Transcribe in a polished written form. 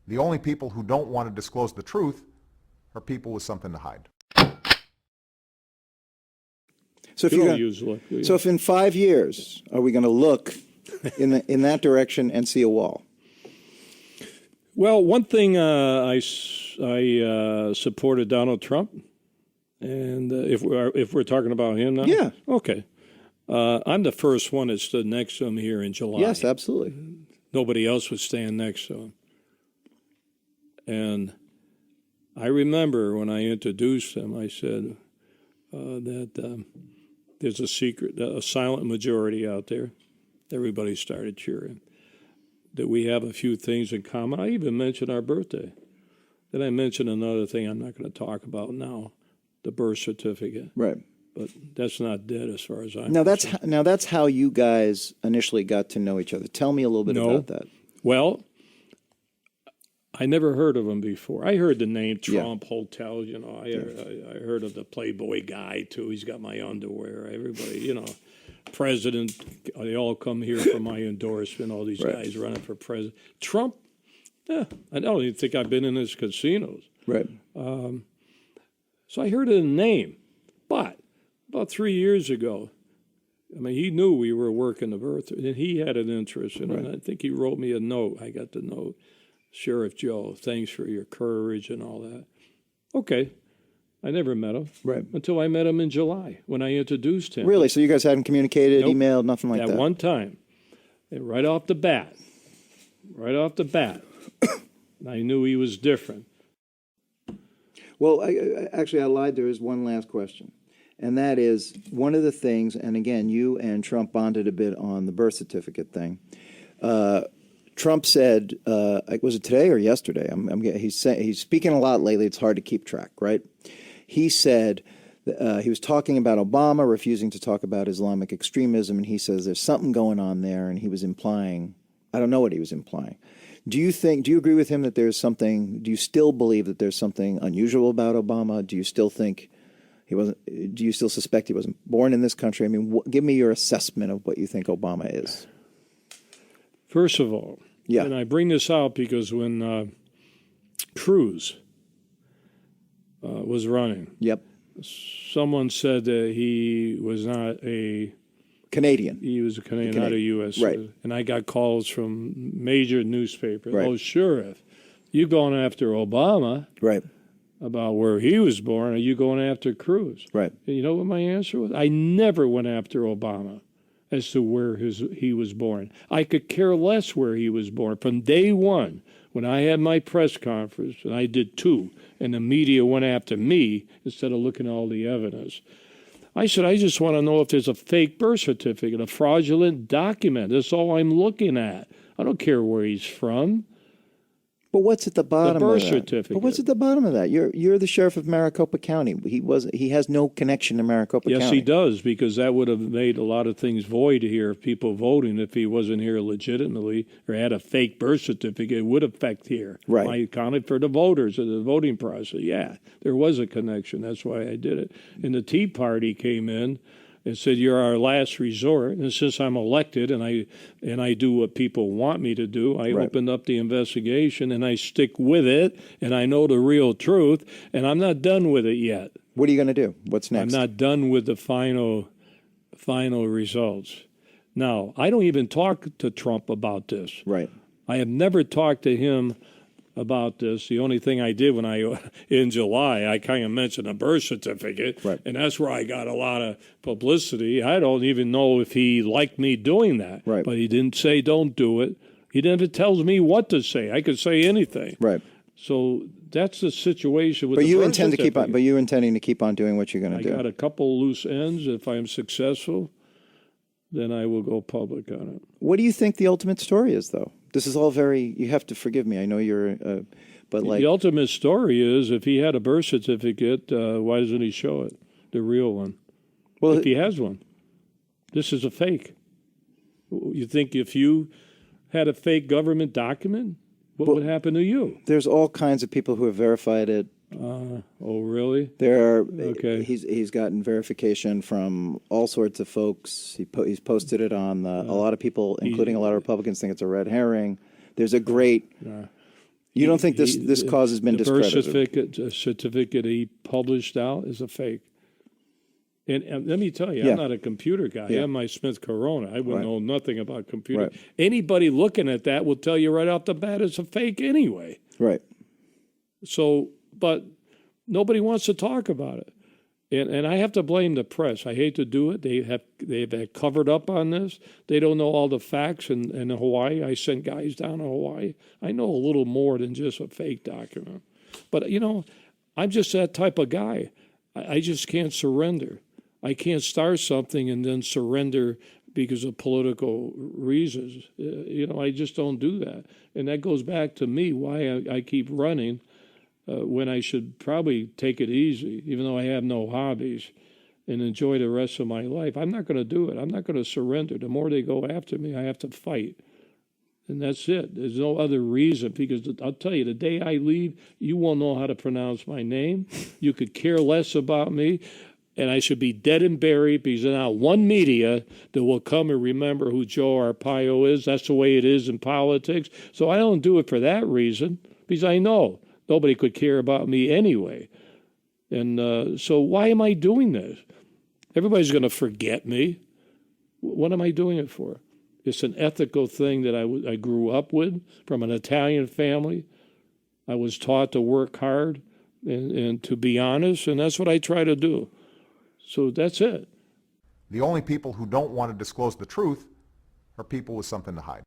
The only people who don't want to disclose the truth are people with something to hide. So if in 5 years, are we going to look in that direction and see a wall? Well, one thing I supported Donald Trump, and if we're talking about him now, yeah, okay. I'm the first one that stood next to him here in July. Yes, absolutely. Nobody else would stand next to him. And I remember when I introduced him, I said that there's a silent majority out there. Everybody started cheering. That we have a few things in common. I even mentioned our birthday. Then I mentioned another thing I'm not going to talk about now, the birth certificate. Right. But that's not dead as far as I'm concerned. Now that's how you guys initially got to know each other. Tell me a little bit about that. Well, I never heard of him before. I heard the name Trump Hotels, you know. I heard of the Playboy guy, too. He's got my underwear. Everybody, you know, president, they all come here for my endorsement, all these guys running for president. Trump, I don't even think I've been in his casinos. Right. So I heard of the name. But about 3 years ago, I mean, he knew we were working the birth, and he had an interest in it. And I think he wrote me a note. I got the note. Sheriff Joe, thanks for your courage and all that. Okay. I never met him. Right. Until I met him in July when I introduced him. Really? So you guys hadn't communicated, emailed, nothing like that? At one time. And right off the bat, I knew he was different. Well, I lied. There is one last question. And that is one of the things, and again, you and Trump bonded a bit on the birth certificate thing. Trump said, was it today or yesterday? He's speaking a lot lately. It's hard to keep track, right? He said he was talking about Obama refusing to talk about Islamic extremism, and he says there's something going on there, and he was implying, I don't know what he was implying. Do you agree with him that there's something, do you still believe that there's something unusual about Obama? Do you still think do you still suspect he wasn't born in this country? I mean, give me your assessment of what you think Obama is. First of all, and I bring this out because when Cruz was running, someone said that he was not a Canadian. He was a Canadian, not a U.S. Right. And I got calls from major newspapers. Right. Oh, Sheriff, you going after Obama? Right. About where he was born, are you going after Cruz? Right. And you know what my answer was? I never went after Obama as to where he was born. I could care less where he was born. From day one, when I had my press conference, and I did two, and the media went after me instead of looking at all the evidence, I said, I just want to know if there's a fake birth certificate, a fraudulent document. That's all I'm looking at. I don't care where he's from. But what's at the bottom of that? The birth certificate. But what's at the bottom of that? You're the sheriff of Maricopa County. He has no connection to Maricopa County. Yes, he does, because that would have made a lot of things void here of people voting if he wasn't here legitimately or had a fake birth certificate. It would affect here. Right. I accounted for the voters of the voting process. Yeah, there was a connection. That's why I did it. And the Tea Party came in and said, you're our last resort. And since I'm elected and I do what people want me to do, I opened up the investigation and I stick with it and I know the real truth and I'm not done with it yet. What are you going to do? What's next? I'm not done with the final results. Now, I don't even talk to Trump about this. Right. I have never talked to him about this. The only thing I did in July, I kind of mentioned a birth certificate, and that's where I got a lot of publicity. I don't even know if he liked me doing that, but he didn't say don't do it. He never tells me what to say. I could say anything. Right. So that's the situation with but the you birth intend to certificate. keep on. But you're intending to keep on doing what you're going to do. I got a couple loose ends. If I'm successful, then I will go public on it. What do you think the ultimate story is, though? This is all very, you have to forgive me. I know you're, but like. The ultimate story is if he had a birth certificate, why doesn't he show it, the real one? Well, if he has one. This is a fake. You think if you had a fake government document, what would happen to you? There's all kinds of people who have verified it. Oh, really? There are. Okay. He's gotten verification from all sorts of folks. He's posted it on a lot of people, including a lot of Republicans, think it's a red herring. There's a great. You don't think this cause has been the birth discredited? certificate he published out is a fake. And let me tell you, Yeah. I'm not a computer guy. Yeah. I have my Smith Corona. I wouldn't Right. know nothing about computer. Right. Anybody looking at that will tell you right off the bat it's a fake anyway. Right. So, but nobody wants to talk about it. And I have to blame the press. I hate to do it. They've covered up on this. They don't know all the facts in Hawaii. I sent guys down to Hawaii. I know a little more than just a fake document. But, you know, I'm just that type of guy. I just can't surrender. I can't start something and then surrender because of political reasons. You know, I just don't do that. And that goes back to me, why I keep running when I should probably take it easy, even though I have no hobbies, and enjoy the rest of my life. I'm not going to do it. I'm not going to surrender. The more they go after me, I have to fight. And that's it. There's no other reason, because I'll tell you, the day I leave, you won't know how to pronounce my name. You could care less about me, and I should be dead and buried, because there's not one media that will come and remember who Joe Arpaio is. That's the way it is in politics. So I don't do it for that reason, because I know nobody could care about me anyway. And so why am I doing this? Everybody's going to forget me. What am I doing it for? It's an ethical thing that I grew up with from an Italian family. I was taught to work hard and to be honest, and that's what I try to do. So that's it. The only people who don't want to disclose the truth are people with something to hide.